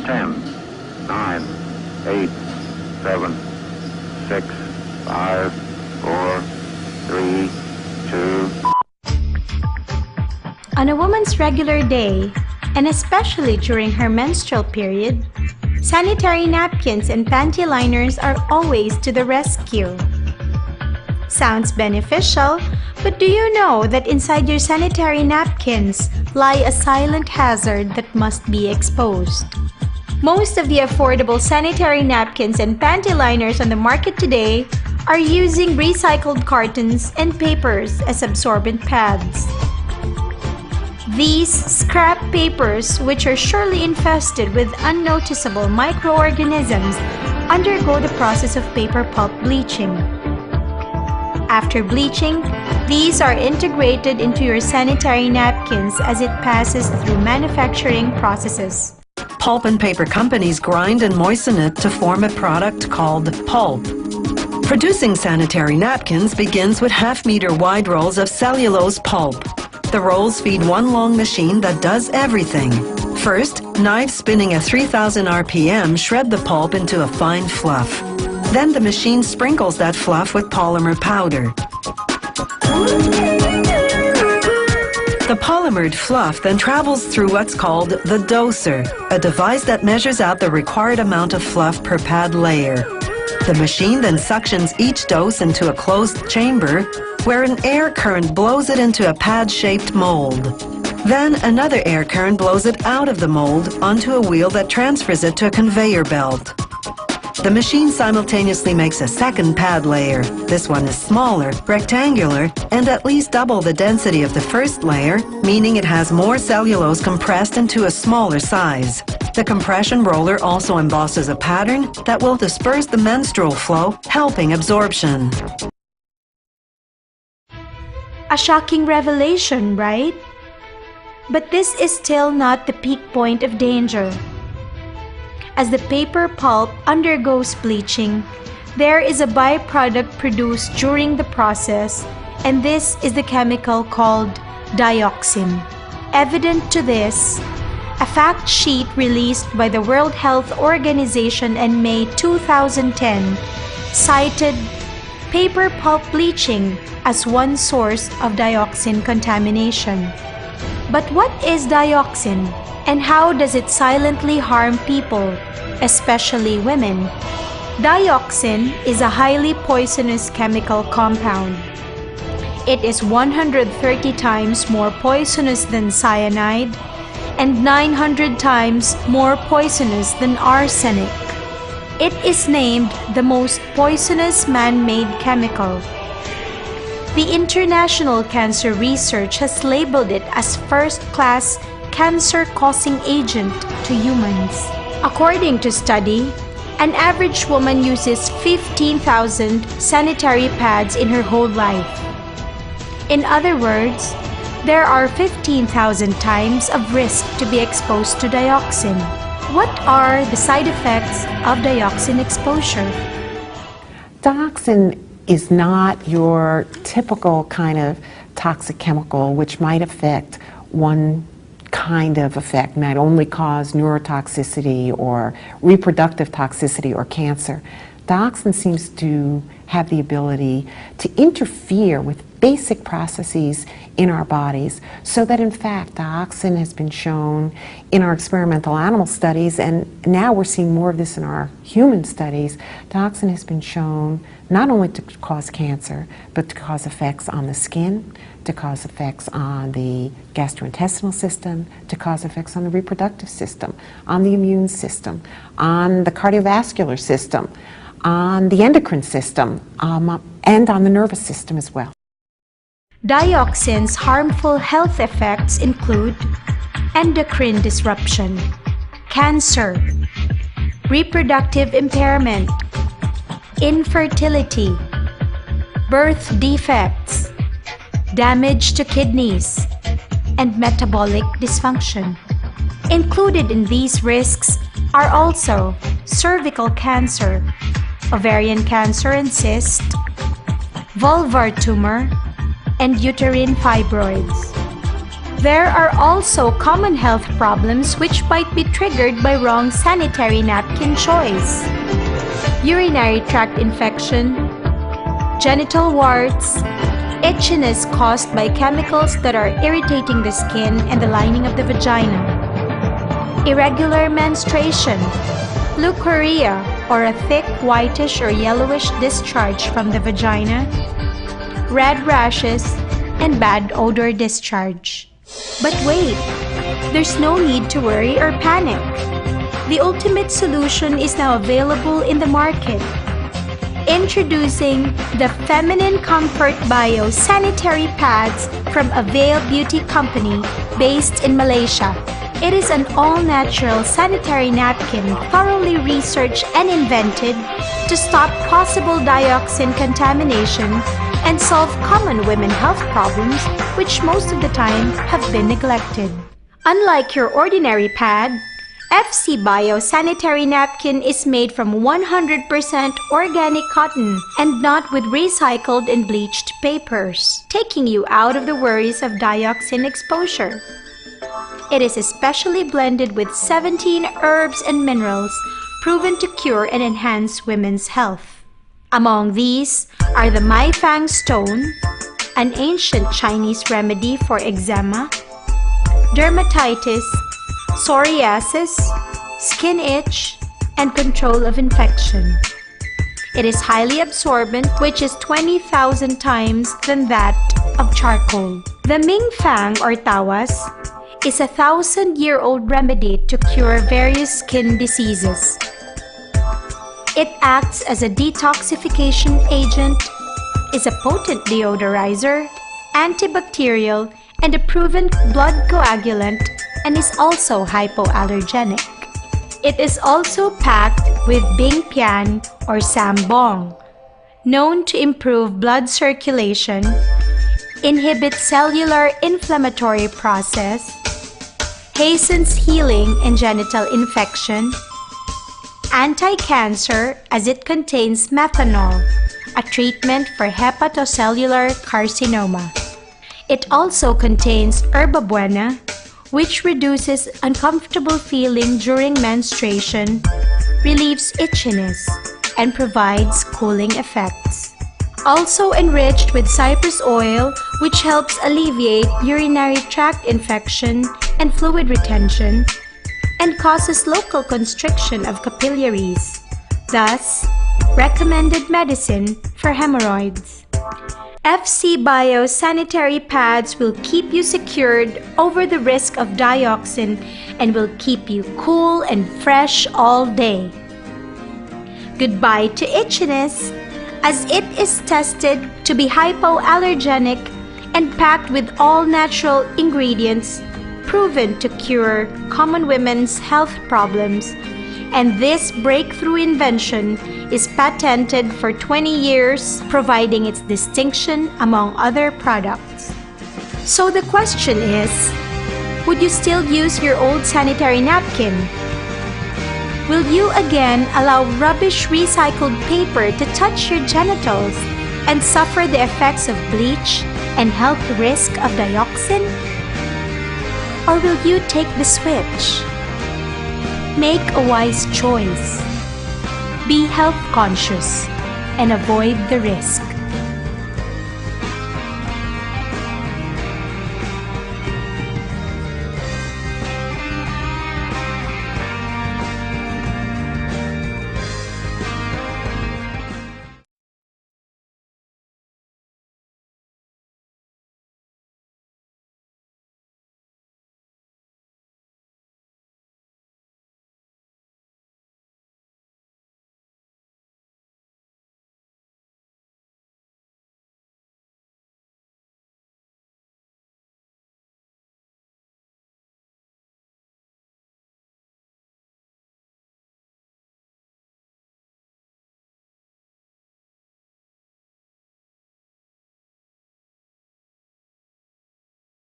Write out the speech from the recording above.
10, 9, 8, 7, 6, 5, 4, 3, 2. On a woman's regular day, and especially during her menstrual period, sanitary napkins and panty liners are always to the rescue. Sounds beneficial, but do you know that inside your sanitary napkins lie a silent hazard that must be exposed? Most of the affordable sanitary napkins and panty liners on the market today are using recycled cartons and papers as absorbent pads. These scrap papers, which are surely infested with unnoticeable microorganisms, undergo the process of paper pulp bleaching. After bleaching, these are integrated into your sanitary napkins as it passes through manufacturing processes. Pulp and paper companies grind and moisten it to form a product called pulp. Producing sanitary napkins begins with half-meter wide rolls of cellulose pulp. The rolls feed one long machine that does everything. First, knives spinning at 3000 RPM shred the pulp into a fine fluff. Then the machine sprinkles that fluff with polymer powder. The polymered fluff then travels through what's called the doser, a device that measures out the required amount of fluff per pad layer. The machine then suctions each dose into a closed chamber, where an air current blows it into a pad-shaped mold. Then another air current blows it out of the mold onto a wheel that transfers it to a conveyor belt. The machine simultaneously makes a second pad layer. This one is smaller, rectangular, and at least double the density of the first layer, meaning it has more cellulose compressed into a smaller size. The compression roller also embosses a pattern that will disperse the menstrual flow, helping absorption. A shocking revelation, right? But this is still not the peak point of danger. As the paper pulp undergoes bleaching, there is a byproduct produced during the process, and this is the chemical called dioxin. Evident to this, a fact sheet released by the World Health Organization in May 2010 cited paper pulp bleaching as one source of dioxin contamination. But what is dioxin, and how does it silently harm people, especially women? Dioxin is a highly poisonous chemical compound. It is 130 times more poisonous than cyanide and 900 times more poisonous than arsenic. It is named the most poisonous man-made chemical. The International Cancer Research has labeled it as first-class cancer-causing agent to humans. According to study, an average woman uses 15,000 sanitary pads in her whole life. In other words, there are 15,000 times of risk to be exposed to dioxin. What are the side effects of dioxin exposure? Dioxin is not your typical kind of toxic chemical which might affect one kind of effect, might only cause neurotoxicity or reproductive toxicity or cancer. Dioxin seems to have the ability to interfere with basic processes in our bodies, so that in fact dioxin has been shown in our experimental animal studies, and now we're seeing more of this in our human studies. Dioxin has been shown not only to cause cancer, but to cause effects on the skin, to cause effects on the gastrointestinal system, to cause effects on the reproductive system, on the immune system, on the cardiovascular system, on the endocrine system, and on the nervous system as well. Dioxin's harmful health effects include endocrine disruption, cancer, reproductive impairment, infertility, birth defects, damage to kidneys, and metabolic dysfunction. Included in these risks are also cervical cancer, ovarian cancer and cyst, vulvar tumor, and uterine fibroids. There are also common health problems which might be triggered by wrong sanitary napkin choice. Urinary tract infection, genital warts, itchiness caused by chemicals that are irritating the skin and the lining of the vagina, irregular menstruation, leukorrhea, or a thick whitish or yellowish discharge from the vagina, red rashes, and bad odor discharge. But wait, there's no need to worry or panic. The ultimate solution is now available in the market. Introducing the Feminine Comfort Bio Sanitary Pads from Avail Beauty Company based in Malaysia. It is an all-natural sanitary napkin thoroughly researched and invented to stop possible dioxin contamination and solve common women health problems which most of the time have been neglected. Unlike your ordinary pad, FC Bio Sanitary Napkin is made from 100% organic cotton and not with recycled and bleached papers, taking you out of the worries of dioxin exposure. It is especially blended with 17 herbs and minerals proven to cure and enhance women's health. Among these are the Mai Fang stone, an ancient Chinese remedy for eczema, dermatitis, psoriasis, skin itch, and control of infection. It is highly absorbent, which is 20,000 times than that of charcoal. The Ming Fang or Tawas is a 1,000-year-old remedy to cure various skin diseases. It acts as a detoxification agent, is a potent deodorizer, antibacterial, and a proven blood coagulant, and is also hypoallergenic. It is also packed with Bing Pian or Sambong, known to improve blood circulation, inhibit cellular inflammatory process, hastens healing in genital infection, anti-cancer as it contains methanol, a treatment for hepatocellular carcinoma. It also contains herba buena, which reduces uncomfortable feeling during menstruation, relieves itchiness, and provides cooling effects. Also enriched with cypress oil, which helps alleviate urinary tract infection and fluid retention, and causes local constriction of capillaries, thus recommended medicine for hemorrhoids. FC Bio sanitary pads will keep you secured over the risk of dioxin and will keep you cool and fresh all day. Goodbye to itchiness, as it is tested to be hypoallergenic and packed with all natural ingredients proven to cure common women's health problems, and this breakthrough invention is patented for 20 years, providing its distinction among other products. So the question is, would you still use your old sanitary napkin? Will you again allow rubbish recycled paper to touch your genitals and suffer the effects of bleach and health risk of dioxin? Or will you take the switch? Make a wise choice. Be health conscious and avoid the risk.